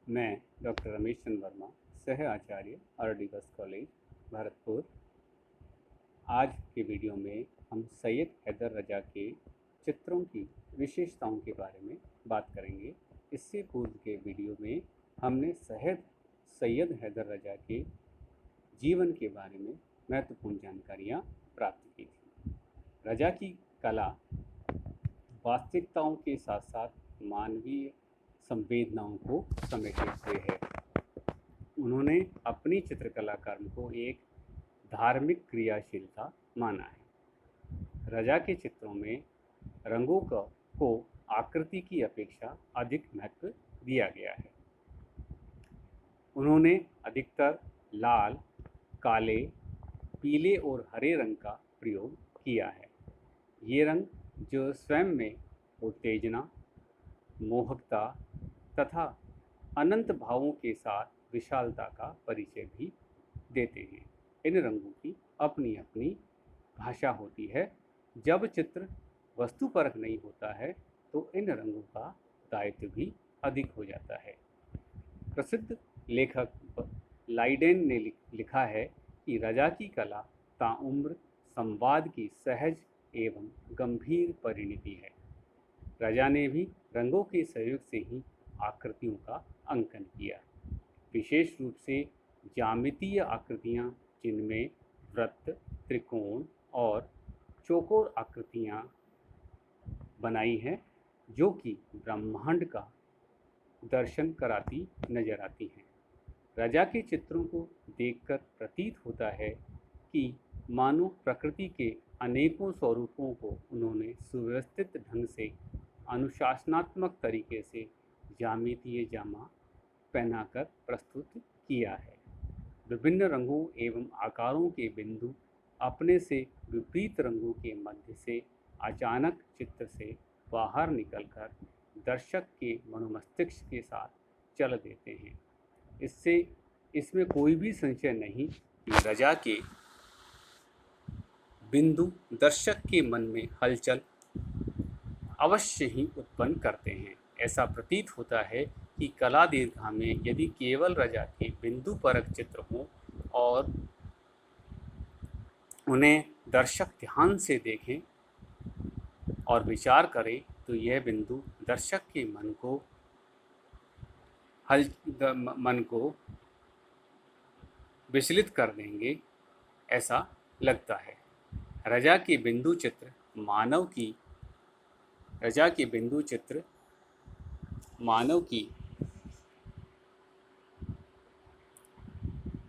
मैं डॉक्टर रमेश चंद्र वर्मा, सह आचार्य आरडीगस कॉलेज, भरतपुर। आज के वीडियो में हम सैयद हैदर रजा के चित्रों की विशेषताओं के बारे में बात करेंगे। इससे पूर्व के वीडियो में हमने सैयद हैदर रजा के जीवन के बारे में महत्वपूर्ण जानकारियाँ प्राप्त की थी। रजा की कला वास्तविकताओं के साथ साथ मानवीय संवेदनाओं को समेटे हुए है। उन्होंने अपनी चित्रकला कर्म को एक धार्मिक क्रियाशीलता माना है। रजा के चित्रों में रंगों को आकृति की अपेक्षा अधिक महत्व दिया गया है। उन्होंने अधिकतर लाल, काले, पीले और हरे रंग का प्रयोग किया है। ये रंग जो स्वयं में उत्तेजना, मोहकता तथा अनंत भावों के साथ विशालता का परिचय भी देते हैं। इन रंगों की अपनी अपनी भाषा होती है। जब चित्र वस्तुपरक नहीं होता है तो इन रंगों का दायित्व भी अधिक हो जाता है। प्रसिद्ध लेखक लाइडेन ने लिखा है कि रजा की कला ताउम्र संवाद की सहज एवं गंभीर परिणति है। रजा ने भी रंगों के सहयोग से ही आकृतियों का अंकन किया, विशेष रूप से ज्यामितीय आकृतियाँ जिनमें वृत्त, त्रिकोण और चौकोर आकृतियाँ बनाई हैं, जो कि ब्रह्मांड का दर्शन कराती नजर आती हैं। रजा के चित्रों को देखकर प्रतीत होता है कि मानो प्रकृति के अनेकों स्वरूपों को उन्होंने सुव्यवस्थित ढंग से अनुशासनात्मक तरीके से ज्यामितीय जामा पहनाकर प्रस्तुत किया है। विभिन्न रंगों एवं आकारों के बिंदु अपने से विपरीत रंगों के मध्य से अचानक चित्र से बाहर निकलकर दर्शक के मनोमस्तिष्क के साथ चल देते हैं। इसमें कोई भी संशय नहीं कि रजा के बिंदु दर्शक के मन में हलचल अवश्य ही उत्पन्न करते हैं। ऐसा प्रतीत होता है कि कला दीर्घा में यदि केवल रजा के बिंदु परक चित्र हों और उन्हें दर्शक ध्यान से देखें और विचार करें तो यह बिंदु दर्शक के मन को विचलित कर देंगे, ऐसा लगता है। रजा के बिंदु चित्र मानव की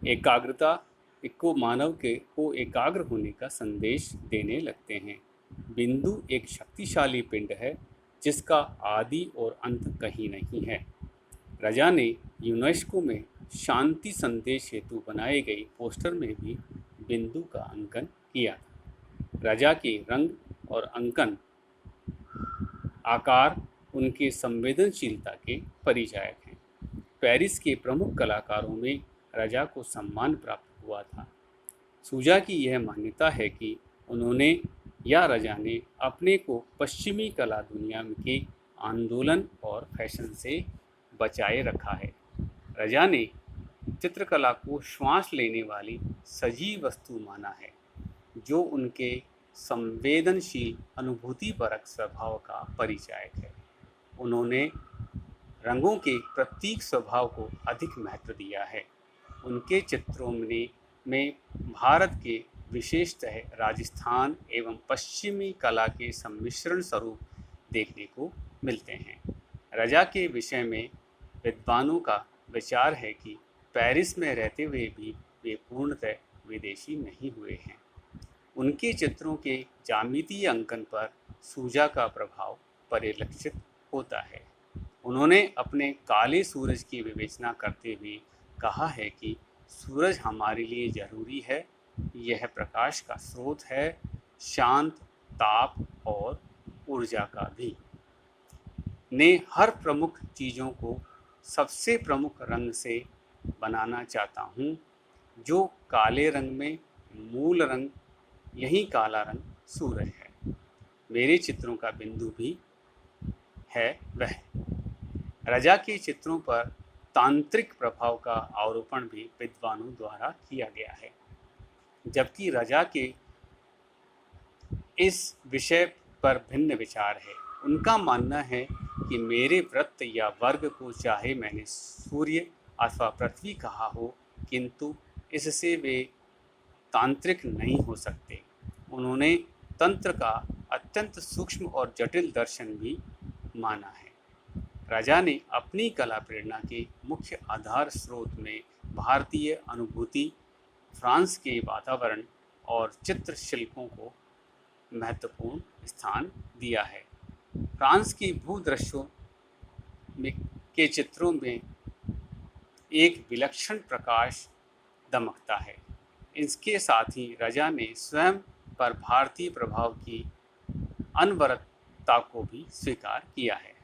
एकाग्रता को एकाग्र होने का संदेश देने लगते हैं। बिंदु एक शक्तिशाली पिंड है जिसका आदि और अंत कहीं नहीं है। रजा ने यूनेस्को में शांति संदेश हेतु बनाई गई पोस्टर में भी बिंदु का अंकन किया। रजा के रंग और अंकन आकार उनके संवेदनशीलता के परिचायक हैं। पेरिस के प्रमुख कलाकारों में रजा को सम्मान प्राप्त हुआ था। सूजा की यह मान्यता है कि रजा ने अपने को पश्चिमी कला दुनिया के आंदोलन और फैशन से बचाए रखा है। रजा ने चित्रकला को श्वास लेने वाली सजीव वस्तु माना है, जो उनके संवेदनशील अनुभूतिपरक स्वभाव का परिचायक है। उन्होंने रंगों के प्रतीक स्वभाव को अधिक महत्व दिया है। उनके चित्रों में भारत के विशेषतः राजस्थान एवं पश्चिमी कला के सम्मिश्रण स्वरूप देखने को मिलते हैं। रजा के विषय में विद्वानों का विचार है कि पेरिस में रहते हुए भी वे पूर्णतः विदेशी नहीं हुए हैं। उनके चित्रों के ज्यामितीय अंकन पर सूजा का प्रभाव परिलक्षित होता है। उन्होंने अपने काले सूरज की विवेचना करते हुए कहा है कि सूरज हमारे लिए जरूरी है, यह प्रकाश का स्रोत है, शांत, ताप और ऊर्जा का भी। ने हर प्रमुख चीज़ों को सबसे प्रमुख रंग से बनाना चाहता हूँ, जो काले रंग में मूल रंग, यही काला रंग सूरज है। मेरे चित्रों का बिंदु भी है वह। रजा के चित्रों पर तांत्रिक प्रभाव का आरोपण भी विद्वानों द्वारा किया गया है, जबकि रजा के इस विषय पर भिन्न विचार है। उनका मानना है कि मेरे वृत्त या वर्ग को चाहे मैंने सूर्य अथवा पृथ्वी कहा हो, किंतु इससे वे तांत्रिक नहीं हो सकते। उन्होंने तंत्र का अत्यंत सूक्ष्म और जटिल दर्शन भी माना है। रजा ने अपनी कला प्रेरणा के मुख्य आधार स्रोत में भारतीय अनुभूति, फ्रांस के वातावरण और चित्रशिल्पों को महत्वपूर्ण स्थान दिया है। फ्रांस के भूदृश्यों के चित्रों में एक विलक्षण प्रकाश दमकता है। इसके साथ ही रजा ने स्वयं पर भारतीय प्रभाव की अनवरतता को भी स्वीकार किया है।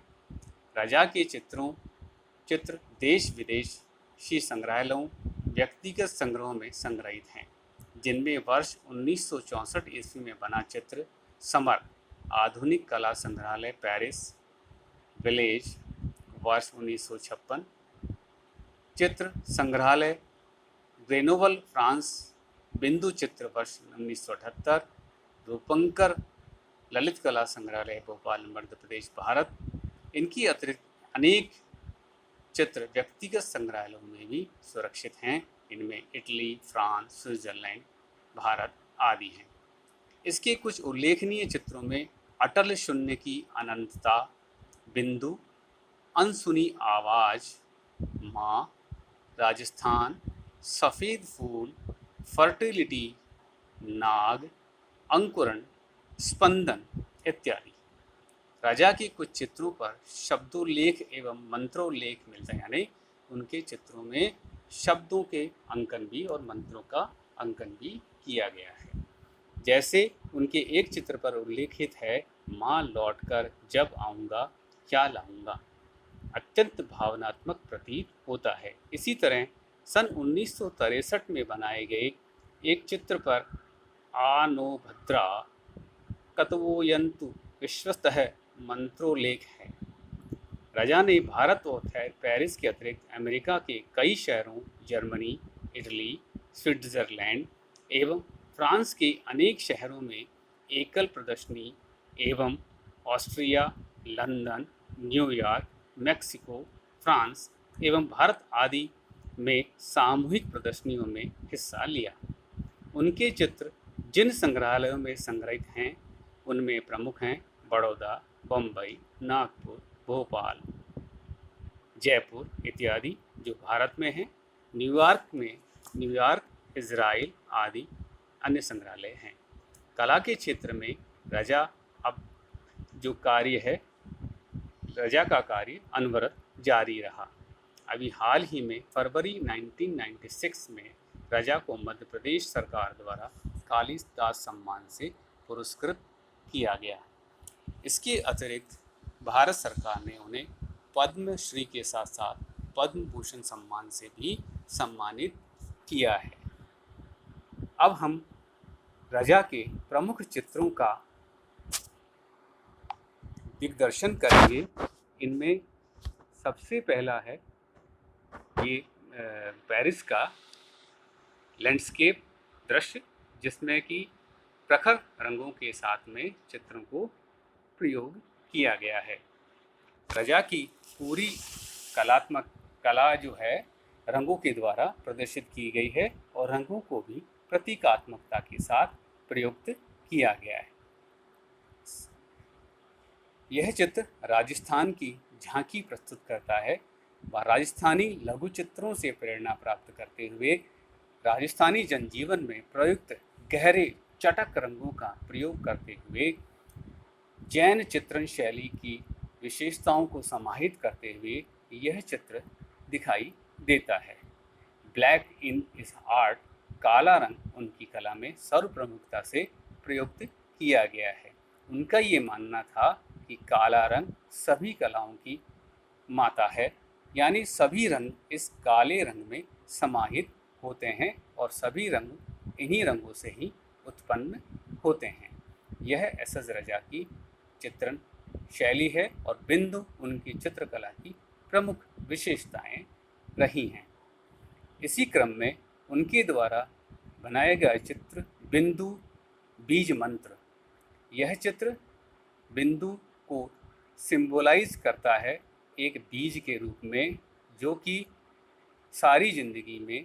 रजा के चित्र देश विदेशी संग्रहालयों, व्यक्तिगत संग्रहों में संग्रहित हैं, जिनमें वर्ष 1964 ईस्वी में बना चित्र समर आधुनिक कला संग्रहालय पेरिस विलेज वर्ष 1956, चित्र संग्रहालय ग्रेनोबल फ्रांस बिंदु चित्र वर्ष 1978, रूपंकर ललित कला संग्रहालय भोपाल मध्य प्रदेश भारत। इनकी अतिरिक्त अनेक चित्र व्यक्तिगत संग्रहालयों में भी सुरक्षित हैं। इनमें इटली, फ्रांस, स्विट्जरलैंड, भारत आदि हैं। इसके कुछ उल्लेखनीय चित्रों में अटल शून्य की अनंतता, बिंदु, अनसुनी आवाज, माँ, राजस्थान, सफ़ेद फूल, फर्टिलिटी, नाग, अंकुरण, स्पंदन इत्यादि। राजा के कुछ चित्रों पर शब्दोल्लेख एवं मंत्रोल्लेख मिलते हैं, यानी उनके चित्रों में शब्दों के अंकन भी और मंत्रों का अंकन भी किया गया है। जैसे उनके एक चित्र पर उल्लेखित है, माँ लौटकर जब आऊँगा क्या लाऊंगा, अत्यंत भावनात्मक प्रतीत होता है। इसी तरह सन 1963 में बनाए गए एक चित्र पर आ नो भद्रा कतवोयंतु विश्वस्तः मंत्रोल्लेख है। रजा ने भारत और पेरिस के अतिरिक्त अमेरिका के कई शहरों, जर्मनी, इटली, स्विट्जरलैंड एवं फ्रांस के अनेक शहरों में एकल प्रदर्शनी एवं Austria, London, New York, Mexico, France एवं भारत आदि में सामूहिक प्रदर्शनियों में हिस्सा लिया। उनके चित्र जिन संग्रहालयों में संग्रहित हैं उनमें प्रमुख हैं बड़ौदा, बम्बई, नागपुर, भोपाल, जयपुर इत्यादि जो भारत में हैं। न्यूयॉर्क, इजराइल आदि अन्य संग्रहालय हैं। कला के क्षेत्र में रजा का कार्य अनवरत जारी रहा। अभी हाल ही में फरवरी 1996 में रजा को मध्य प्रदेश सरकार द्वारा कालिदास सम्मान से पुरस्कृत किया गया। इसके अतिरिक्त भारत सरकार ने उन्हें पद्म श्री के साथ साथ पद्म भूषण सम्मान से भी सम्मानित किया है। अब हम रजा के प्रमुख चित्रों का दिग्दर्शन करेंगे। इनमें सबसे पहला है ये पेरिस का लैंडस्केप दृश्य, जिसमें कि प्रखर रंगों के साथ में चित्रों को प्रयोग किया गया है। रजा की पूरी कलात्मक कला जो है रंगों के द्वारा प्रदर्शित की गई है और रंगों को भी प्रतीकात्मकता के साथ प्रयुक्त किया गया है। यह चित्र राजस्थान की झांकी प्रस्तुत करता है। राजस्थानी लघु चित्रों से प्रेरणा प्राप्त करते हुए राजस्थानी जनजीवन में प्रयुक्त गहरे चटक रंगों का प्रयोग करते हुए जैन चित्रण शैली की विशेषताओं को समाहित करते हुए यह चित्र दिखाई देता है। ब्लैक इन इस आर्ट, काला रंग उनकी कला में सर्वप्रमुखता से प्रयुक्त किया गया है। उनका ये मानना था कि काला रंग सभी कलाओं की माता है, यानी सभी रंग इस काले रंग में समाहित होते हैं और सभी रंग इन्हीं रंगों से ही उत्पन्न होते हैं। यह एस.एस. रजा की चित्रण शैली है और बिंदु उनकी चित्रकला की प्रमुख विशेषताएं रही हैं। इसी क्रम में उनके द्वारा बनाया गया चित्र बिंदु बीज मंत्र। यह चित्र बिंदु को सिंबलाइज करता है एक बीज के रूप में, जो कि सारी ज़िंदगी में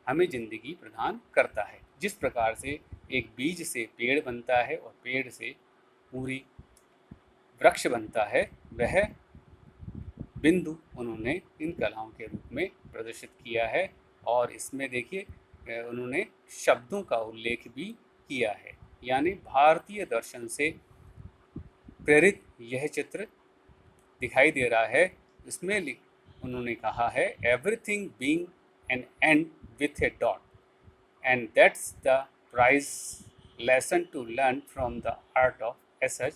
हमें ज़िंदगी प्रदान करता है। जिस प्रकार से एक बीज से पेड़ बनता है और पेड़ से पूरी वृक्ष बनता है, वह बिंदु उन्होंने इन कलाओं के रूप में प्रदर्शित किया है। और इसमें देखिए उन्होंने शब्दों का उल्लेख भी किया है, यानी भारतीय दर्शन से प्रेरित यह चित्र दिखाई दे रहा है। इसमें उन्होंने कहा है everything being an end with a dot and that's the prize lesson to learn from the art of S H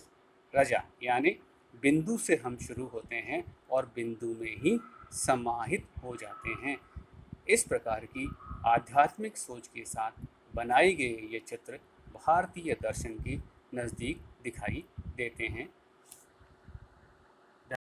Raza, यानी बिंदु से हम शुरू होते हैं और बिंदु में ही समाहित हो जाते हैं। इस प्रकार की आध्यात्मिक सोच के साथ बनाए गए ये चित्र भारतीय दर्शन के नज़दीक दिखाई देते हैं।